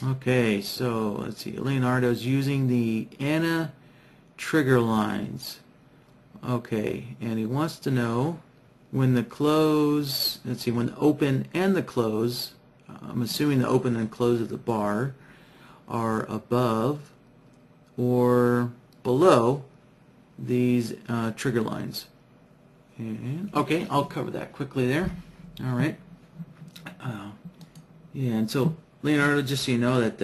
Okay, so let's see. Leonardo's using the anaTriggerLines. Okay, and he wants to know when the close, let's see, when the open and the close, I'm assuming the open and close of the bar are above or below these trigger lines. And, okay, I'll cover that quickly there. All right. Yeah, and so Leonardo, just so you know that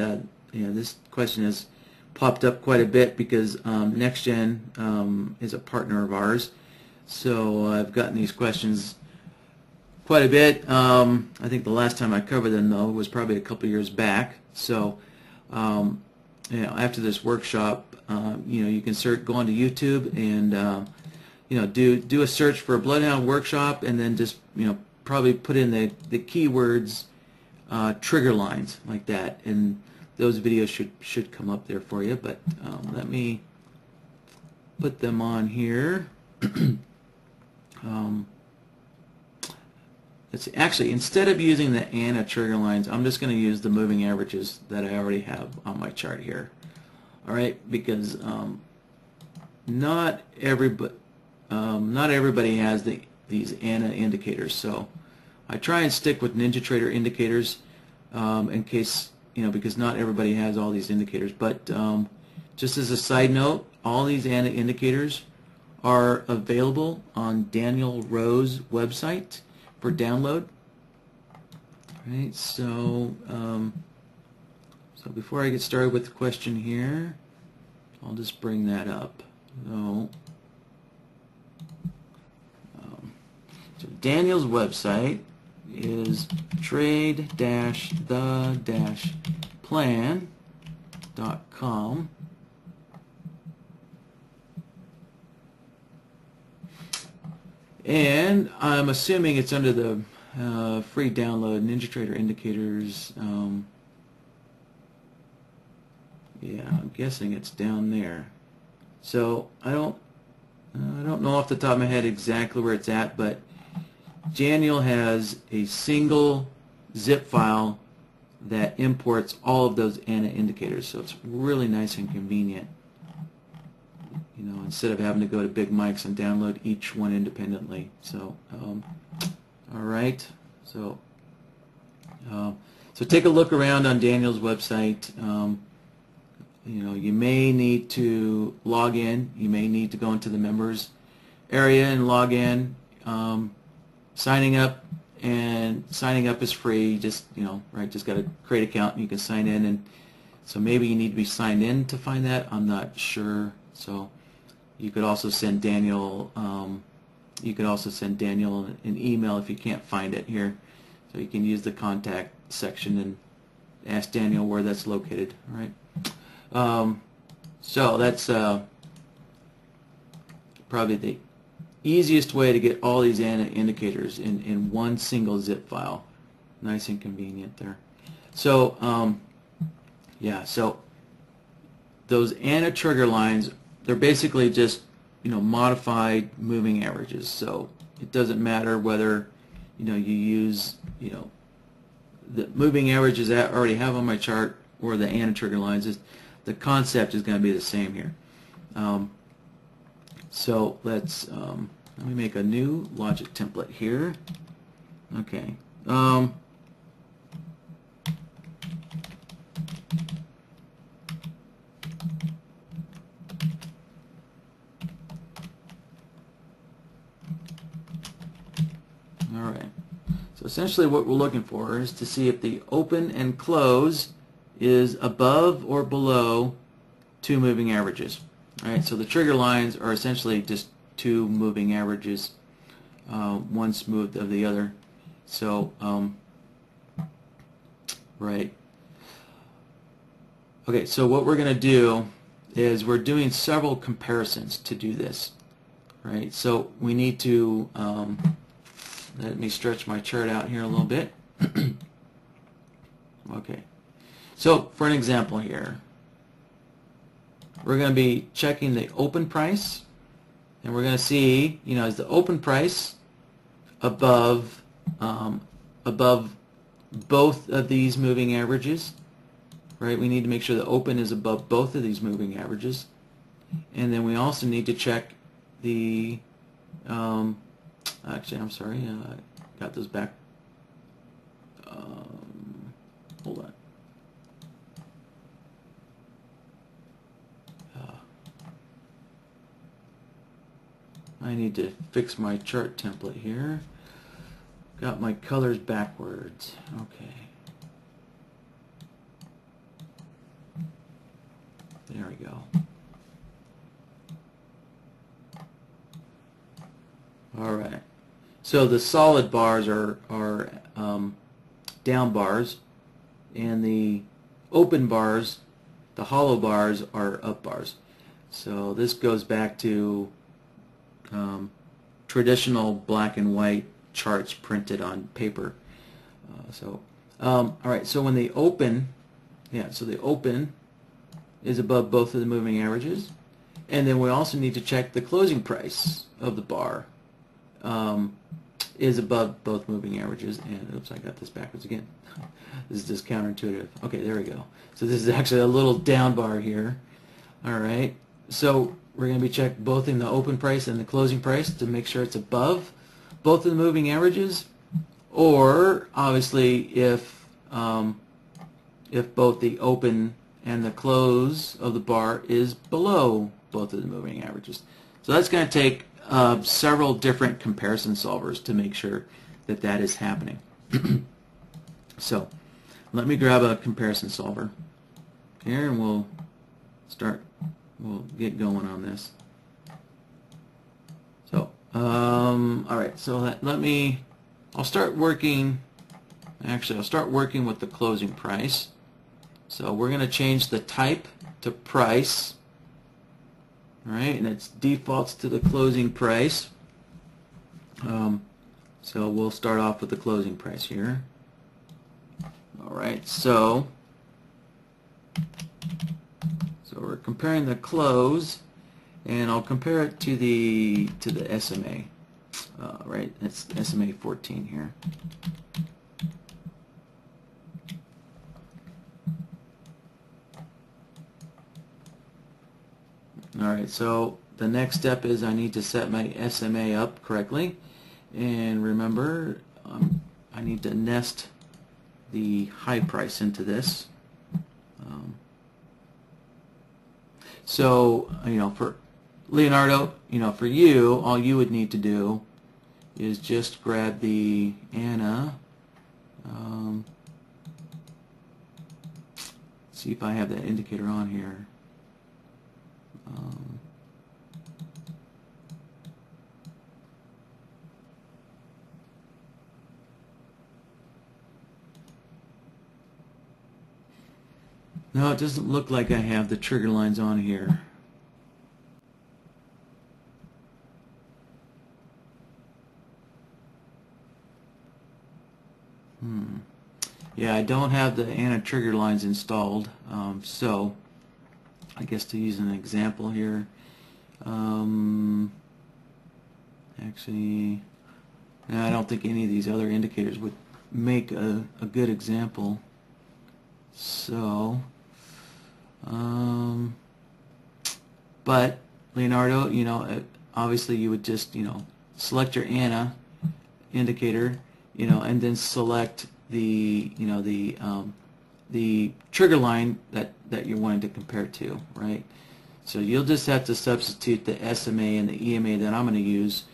this question has popped up quite a bit because NextGen is a partner of ours. So I've gotten these questions quite a bit. I think the last time I covered them though was probably a couple years back. So after this workshop, you can go onto YouTube and do a search for a BloodHound workshop, and then just probably put in the keywords trigger lines like that, and those videos should come up there for you. But let me put them on here. Let's see. Actually, instead of using the anaTriggerLines, I'm just going to use the moving averages that I already have on my chart here. All right, because not everybody has these ANA indicators, so I try and stick with NinjaTrader indicators in case, because not everybody has all these indicators. But just as a side note, all these ANA indicators are available on Daniel Rowe's website for download. All right, so before I get started with the question here, I'll just bring that up. So Daniel's website is trade-the-plan.com. And I'm assuming it's under the free download NinjaTrader indicators. Yeah, I'm guessing it's down there. So I don't know off the top of my head exactly where it's at, but Daniel has a single zip file that imports all of those ANA indicators, so it's really nice and convenient. Instead of having to go to Big Mike's and download each one independently. So, all right. So take a look around on Daniel's website. You may need to log in. You may need to go into the members area and log in. Signing up is free. Just just got to create an account and you can sign in. And so maybe you need to be signed in to find that. I'm not sure. So you could also send Daniel. You could also send Daniel an email if you can't find it here. So you can use the contact section and ask Daniel where that's located. All right. So that's probably the easiest way to get all these ANA indicators in one single zip file. Nice and convenient there. So yeah, so those anaTriggerLines, they're basically just modified moving averages. So it doesn't matter whether you use the moving averages that I already have on my chart or the anaTriggerLines. The concept is going to be the same here. So let me make a new logic template here. Okay. All right. So essentially what we're looking for is to see if the open and close is above or below two moving averages. All right, so the trigger lines are essentially just two moving averages, one smoothed of the other. So, right. Okay, so what we're going to do is we're doing several comparisons to do this. Right, so we need to, let me stretch my chart out here a little bit. Okay. So for an example here, we're going to be checking the open price, and we're going to see, is the open price above both of these moving averages? right? We need to make sure the open is above both of these moving averages. And then we also need to check the, actually, I'm sorry, I got those back. Hold on. I need to fix my chart template here. Got my colors backwards. Okay. There we go. All right. So the solid bars are down bars, and the open bars, the hollow bars, are up bars. So this goes back to traditional black and white charts printed on paper. All right. So when the open, so the open is above both of the moving averages, and then we also need to check the closing price of the bar is above both moving averages. And oops, I got this backwards again. This is just counterintuitive. Okay, there we go. So this is actually a little down bar here. All right. So we're going to be checking both in the open price and the closing price to make sure it's above both of the moving averages, or obviously if both the open and the close of the bar is below both of the moving averages. So that's going to take several different comparison solvers to make sure that that is happening. So let me grab a comparison solver here, and we'll get going on this. So all right, so I'll start working with the closing price. So we're going to change the type to price, all right, and it defaults to the closing price. So we'll start off with the closing price here. All right, so we're comparing the close, and I'll compare it to the SMA. Right, it's SMA 14 here. Alright, so the next step is I need to set my SMA up correctly, and remember I need to nest the high price into this. So for Leonardo, for you, all you would need to do is just grab the ANA. See if I have that indicator on here. No, it doesn't look like I have the trigger lines on here. Yeah, I don't have the anaTriggerLines installed, so I guess to use an example here, actually, I don't think any of these other indicators would make a good example. So, but Leonardo, obviously you would just, select your ANA indicator, and then select the, the trigger line that you're wanting to compare to, right? So you'll just have to substitute the SMA and the EMA that I'm going to use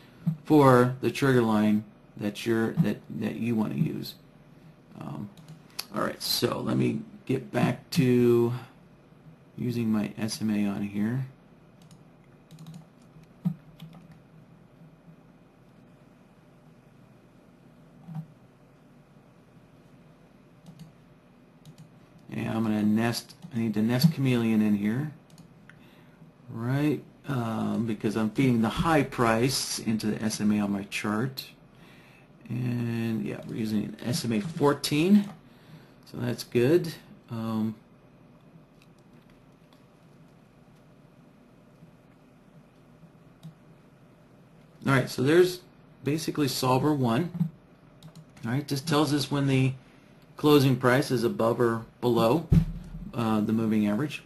for the trigger line that you want to use. All right, so let me get back to using my SMA on here. And I'm going to nest, I need to nest chameleon in here, right, because I'm feeding the high price into the SMA on my chart. And yeah, we're using an SMA 14, so that's good. All right, so there's basically solver 1. All right, this tells us when the closing price is above or below the moving average.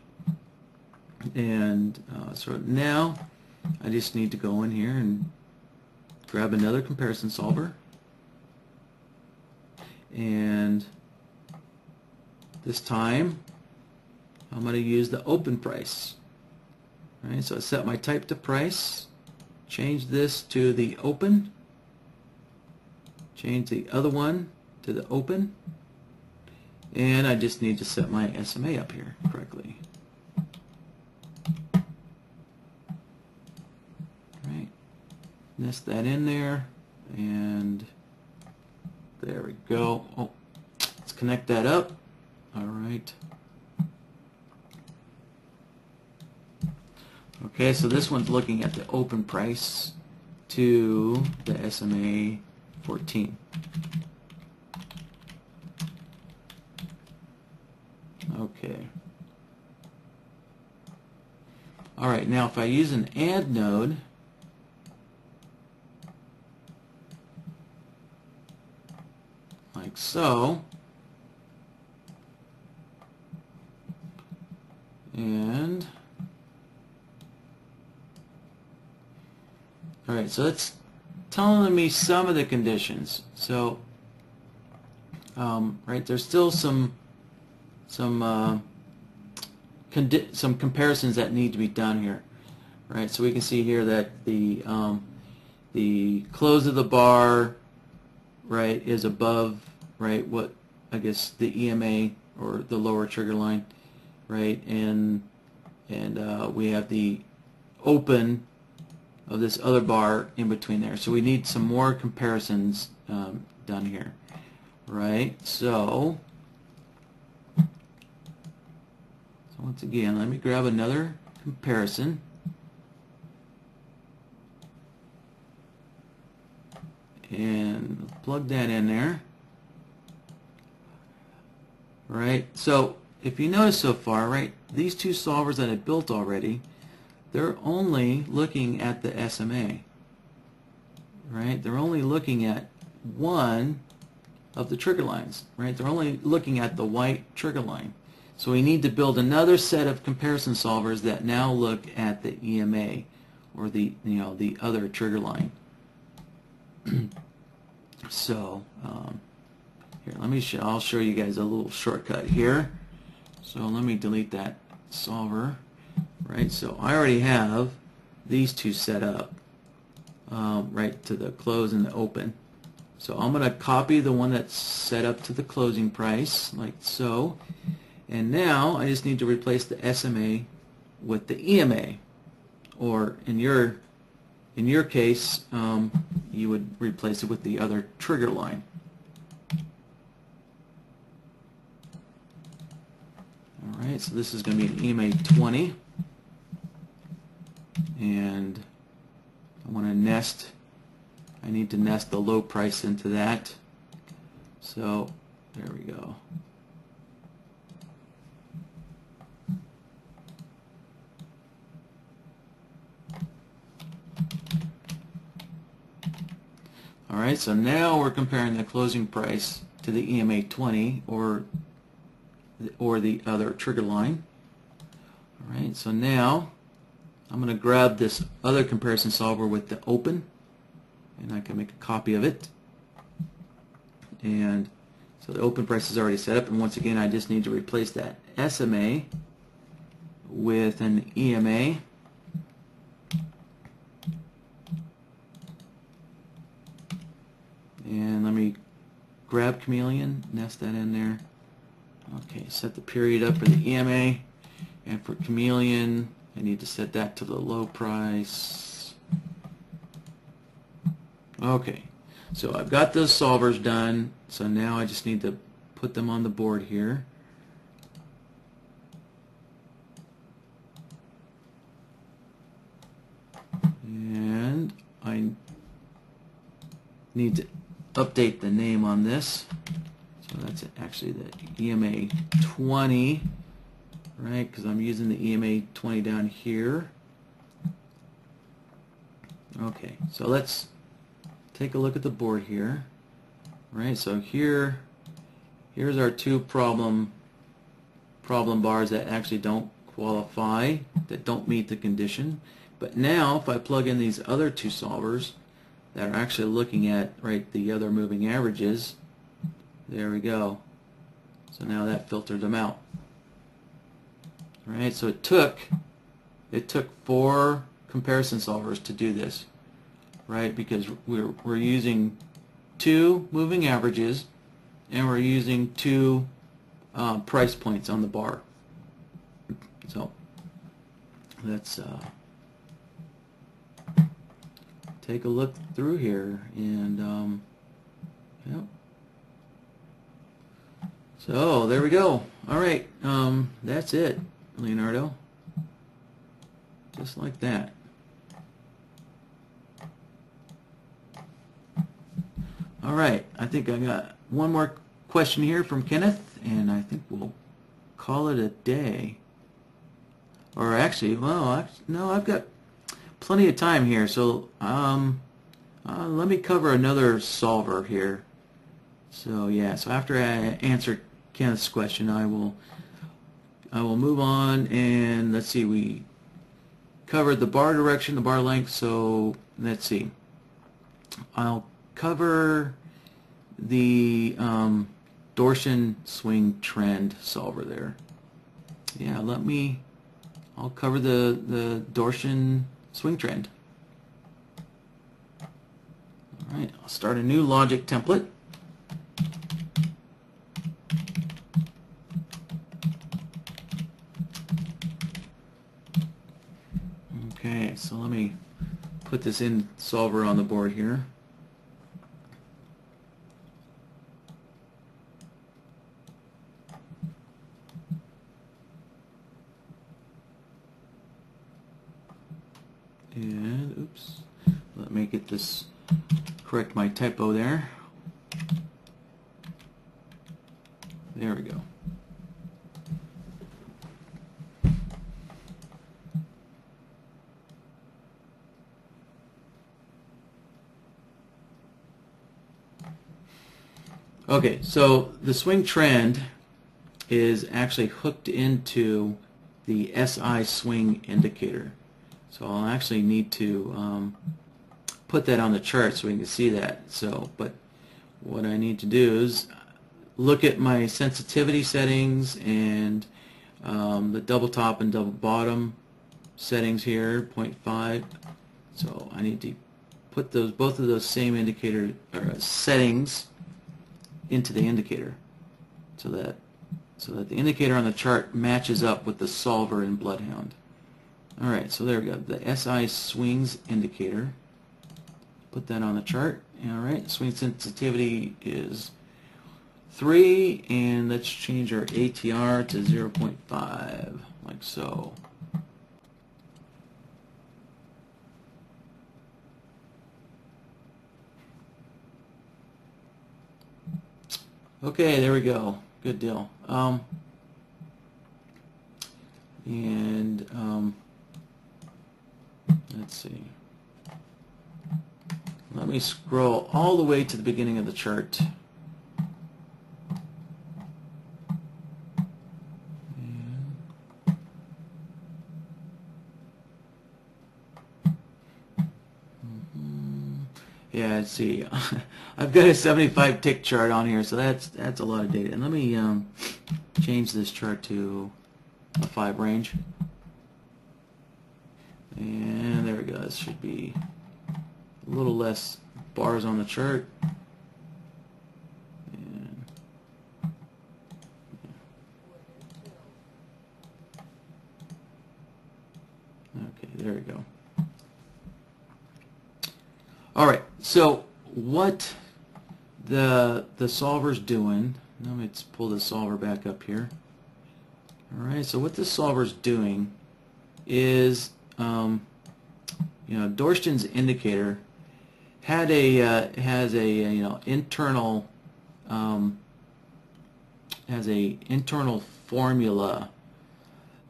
And so now I just need to go in here and grab another comparison solver, and this time I'm going to use the open price. Right, so I set my type to price, change this to the open, change the other one to the open, and I just need to set my SMA up here correctly. Right, nest that in there, and there we go. Oh, let's connect that up. All right. Okay, so this one's looking at the open price to the SMA 14. Okay. All right, now if I use an AND node, like so, and all right, so it's telling me some of the conditions. So, right, there's still some comparisons that need to be done here, right? So we can see here that the close of the bar, right, is above, right, what I guess the EMA or the lower trigger line, right, and we have the open of this other bar in between there. So we need some more comparisons done here, right? So once again, let me grab another comparison. And plug that in there. Right, so if you notice so far, right, these two solvers that I built already, they're only looking at the SMA. Right, they're only looking at one of the trigger lines. Right, they're only looking at the white trigger line. So we need to build another set of comparison solvers that now look at the EMA or the the other trigger line. So here, I'll show you guys a little shortcut here. So let me delete that solver. Right, so I already have these two set up, right, to the close and the open. So I'm going to copy the one that's set up to the closing price, like so. And now I just need to replace the SMA with the EMA, or in your case, you would replace it with the other trigger line. All right, so this is going to be an EMA 20, and I want to nest. I need to nest the low price into that. So there we go. Alright, so now we're comparing the closing price to the EMA 20 or the other trigger line. Alright, so now I'm going to grab this other comparison solver with the open, and I can make a copy of it. And so the open price is already set up, and once again I just need to replace that SMA with an EMA. And let me grab Chameleon, nest that in there. Okay, set the period up for the EMA, and for Chameleon I need to set that to the low price. Okay, so I've got those solvers done, so now I just need to put them on the board here. And I need to update the name on this. So that's actually the EMA 20, right? Because I'm using the EMA 20 down here. Okay, so let's take a look at the board here. Right, so here's our two problem problem bars that actually don't qualify, that don't meet the condition. But now if I plug in these other two solvers that are actually looking at the other moving averages, there we go. So now that filtered them out. Alright, so it took 4 comparison solvers to do this, right? Because we're using 2 moving averages and we're using 2 price points on the bar. So let's take a look through here, and yep. So there we go. All right, that's it, Leonardo. Just like that. All right, I think I got one more question here from Kenneth, and I think we'll call it a day. Or actually, well, no, I've got plenty of time here, so let me cover another solver here. So yeah, so after I answer Kenneth's question, I will move on, and let's see, we covered the bar direction, the bar length, so let's see. I'll cover the Dorschden Swing Trend solver there. Yeah, I'll cover the Dorschden Swing Trend. Alright, I'll start a new logic template. Okay, so let me put this in solver on the board here. And oops, let me get this, correct my typo there. There we go. Okay, so the swing trend is actually hooked into the SI swing indicator. So I'll actually need to put that on the chart so we can see that. So, but what I need to do is look at my sensitivity settings and the double top and double bottom settings here, 0.5. So I need to put both of those same indicator or settings into the indicator, so that the indicator on the chart matches up with the solver in BloodHound. Alright, so there we go. The SI swings indicator. Put that on the chart. Alright, swing sensitivity is 3, and let's change our ATR to 0.5, like so. Okay, there we go. Good deal. Let's see. Let me scroll all the way to the beginning of the chart. Yeah, let's see. I've got a 75 tick chart on here, so that's a lot of data. And let me change this chart to a 5 range. And there we go. This should be a little less bars on the chart. And okay, there we go. All right, so what the solver's doing, let me pull the solver back up here. All right, so what the solver's doing is, Dorschden's indicator has a internal formula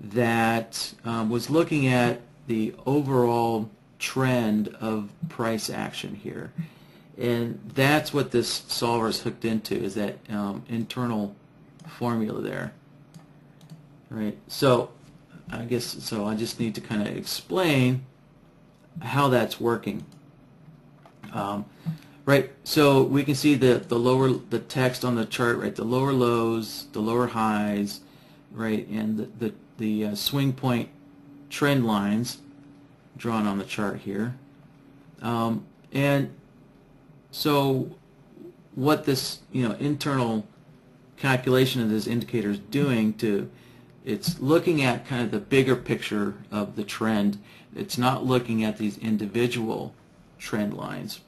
that was looking at the overall trend of price action here, and that's what this solver is hooked into, is that internal formula there. right? So I just need to kind of explain how that's working. Right, so we can see the text on the chart, right? The lower lows, the lower highs, right, and the swing point trend lines drawn on the chart here. And so what this internal calculation of this indicator is doing it's looking at kind of the bigger picture of the trend. It's not looking at these individual trend lines.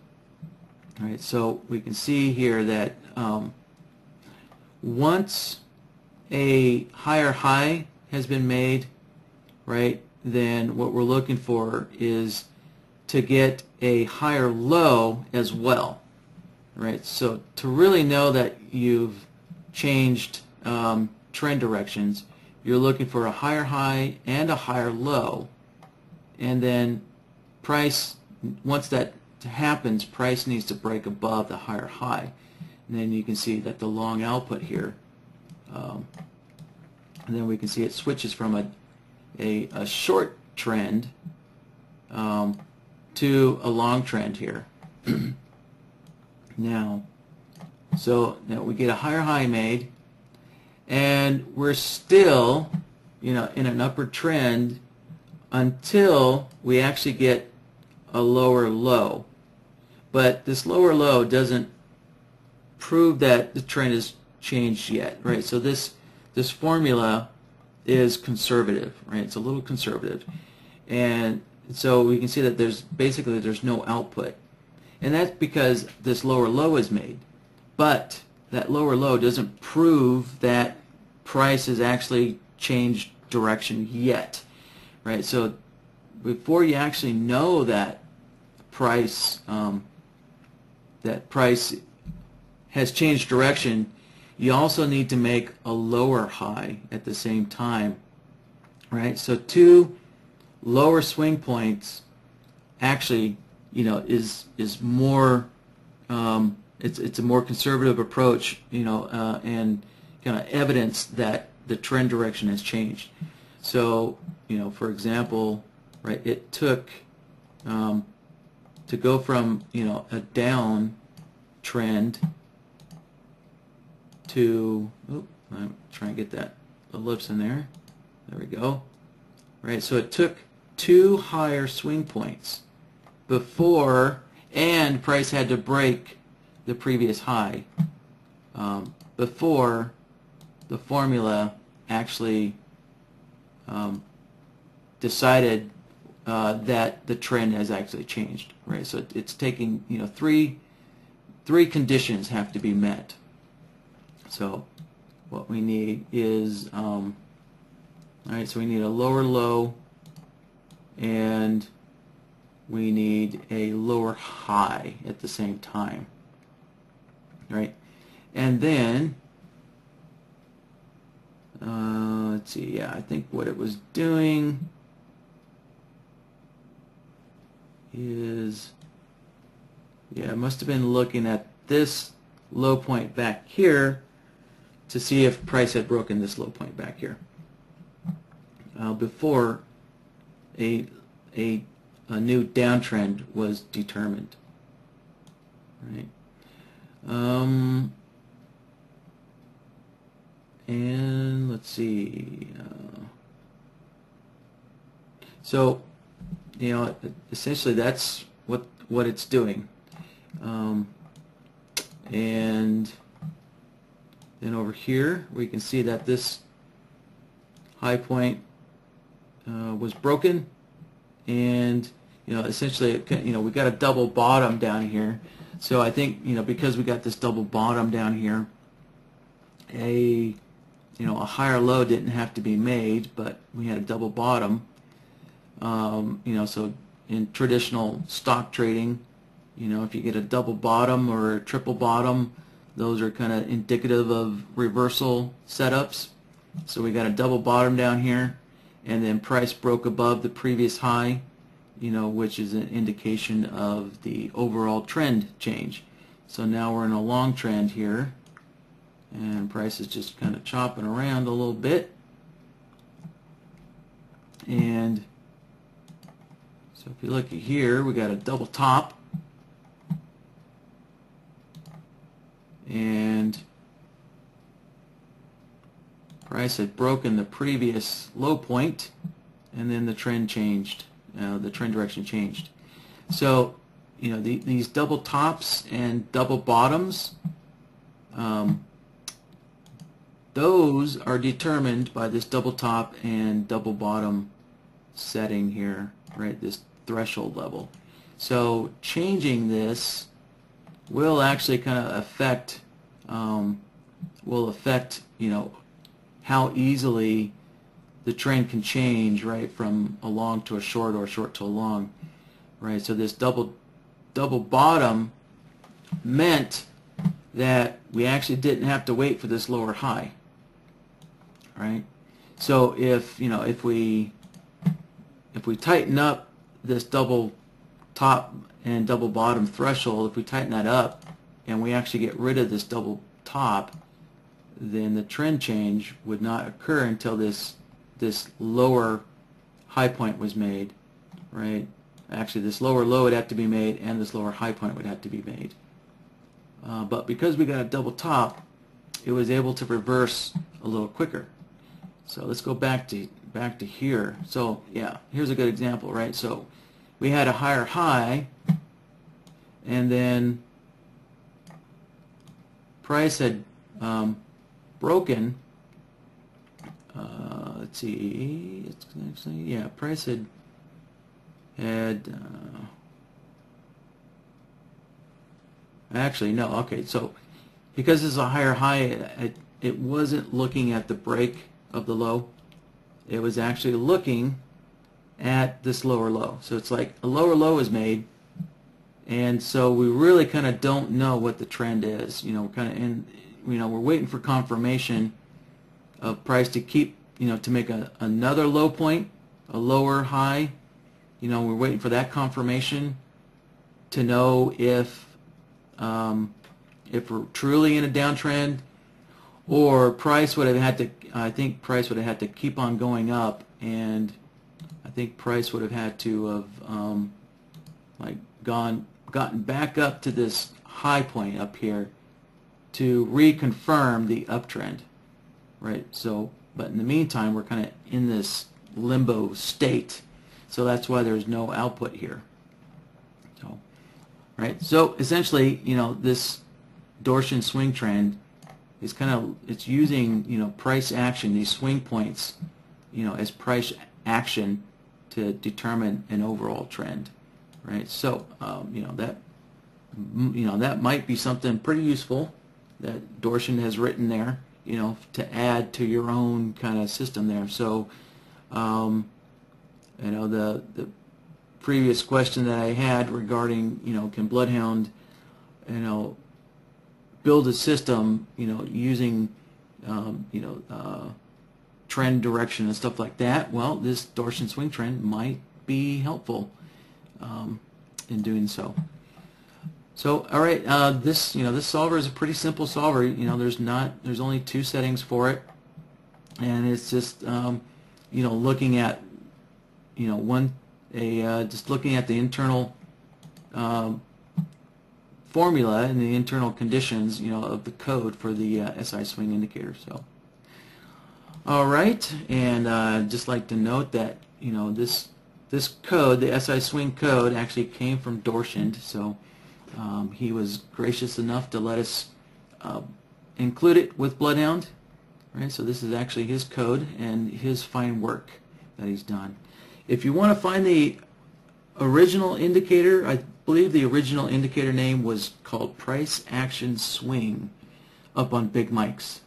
All right, so we can see here that once a higher high has been made, right, then what we're looking for is to get a higher low as well, right? So to really know that you've changed trend directions, you're looking for a higher high and a higher low, and then price, once that happens, price needs to break above the higher high, and then you can see that the long output here, and then we can see it switches from a short trend to a long trend here. Now we get a higher high made, and we're still in an upward trend until we actually get a lower low. But this lower low doesn't prove that the trend has changed yet, right? So this formula is conservative, right? It's a little conservative, and so we can see that there's no output, and that's because this lower low is made. But that lower low doesn't prove that price has actually changed direction yet, right? So before you actually know that price has changed direction, you also need to make a lower high at the same time, right? So two lower swing points actually is more it's a more conservative approach, and kind of evidence that the trend direction has changed. So for example, right, it took to go from a down trend to, I'm trying to get that ellipse in there. There we go. Right, so it took two higher swing points before, and price had to break the previous high before the formula actually decided that the trend has actually changed, right? So it's taking, three conditions have to be met. So what we need is, all right, so we need a lower low, and we need a lower high at the same time, right? And then let's see, I think what it was doing is, it must have been looking at this low point back here to see if price had broken this low point back here before a new downtrend was determined, right? And let's see, so essentially that's what it's doing, and then over here we can see that this high point was broken, and essentially we got a double bottom down here. So I think because we got this double bottom down here, a higher low didn't have to be made, but we had a double bottom. So in traditional stock trading, if you get a double bottom or a triple bottom, those are kind of indicative of reversal setups. So we got a double bottom down here, and then price broke above the previous high, which is an indication of the overall trend change. So now we're in a long trend here, and price is just kind of chopping around a little bit, And so if you look at here, we got a double top, and price had broken the previous low point, and then the trend changed. The trend direction changed. So, you know, these double tops and double bottoms, those are determined by this double top and double bottom setting here, right? This threshold level. So changing this will actually kind of affect, you know, how easily the trend can change, right, from a long to a short or a short to a long, right? So this double bottom meant that we actually didn't have to wait for this lower high, right? So if, you know, if we tighten up this double top and double bottom threshold, if we tighten that up and we actually get rid of this double top, then the trend change would not occur until this lower high point was made, right? Actually, this lower low would have to be made, and this lower high point would have to be made. But because we got a double top, it was able to reverse a little quicker. So let's go back to here. So yeah, here's a good example, right? So we had a higher high, and then price had broken. Let's see. It's actually, yeah, price had actually no. Okay, so because this is a higher high, it wasn't looking at the break of the low. It was actually looking at this lower low. So it's like a lower low is made, and so we really kind of don't know what the trend is. You know, kind of in, you know, we're waiting for confirmation of price to keep, you know, to make another low point, a lower high. You know, we're waiting for that confirmation to know if we're truly in a downtrend, or price would have had to. I think price would have had to keep on going up, and I think price would have had to have like gotten back up to this high point up here to reconfirm the uptrend, right? So, but in the meantime, we're kind of in this limbo state, so that's why there's no output here. So, right. So essentially, you know, this Dorschden swing trend is kind of, it's using, you know, price action, these swing points, you know, as price action to determine an overall trend, right? So, you know, that might be something pretty useful that Dorschden has written there, you know, to add to your own kind of system there. So, you know, the previous question that I had regarding, you know, can BloodHound, you know, build a system, you know, using, you know, trend direction and stuff like that. Well, this Dorschden swing trend might be helpful in doing so. So, all right, this, you know, this solver is a pretty simple solver. You know, there's only 2 settings for it, and it's just, you know, looking at, you know, just looking at the internal formula and the internal conditions, you know, of the code for the SI swing indicator. So, all right, and I'd just like to note that, you know, this code, the SI swing code, actually came from Dorschden. So he was gracious enough to let us include it with BloodHound. Right, so this is actually his code and his fine work that he's done. If you want to find the original indicator, I believe the original indicator name was called Price Action Swing up on Big Mike's.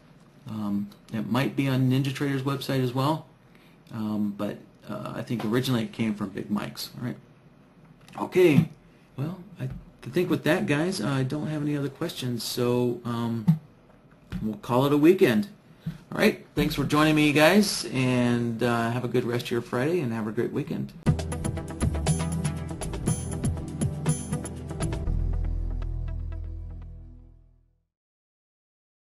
It might be on NinjaTrader's website as well, but I think originally it came from Big Mike's. All right. Okay. Well, I think with that, guys, I don't have any other questions, so we'll call it a weekend. All right. Thanks for joining me, guys, and have a good rest of your Friday, and have a great weekend.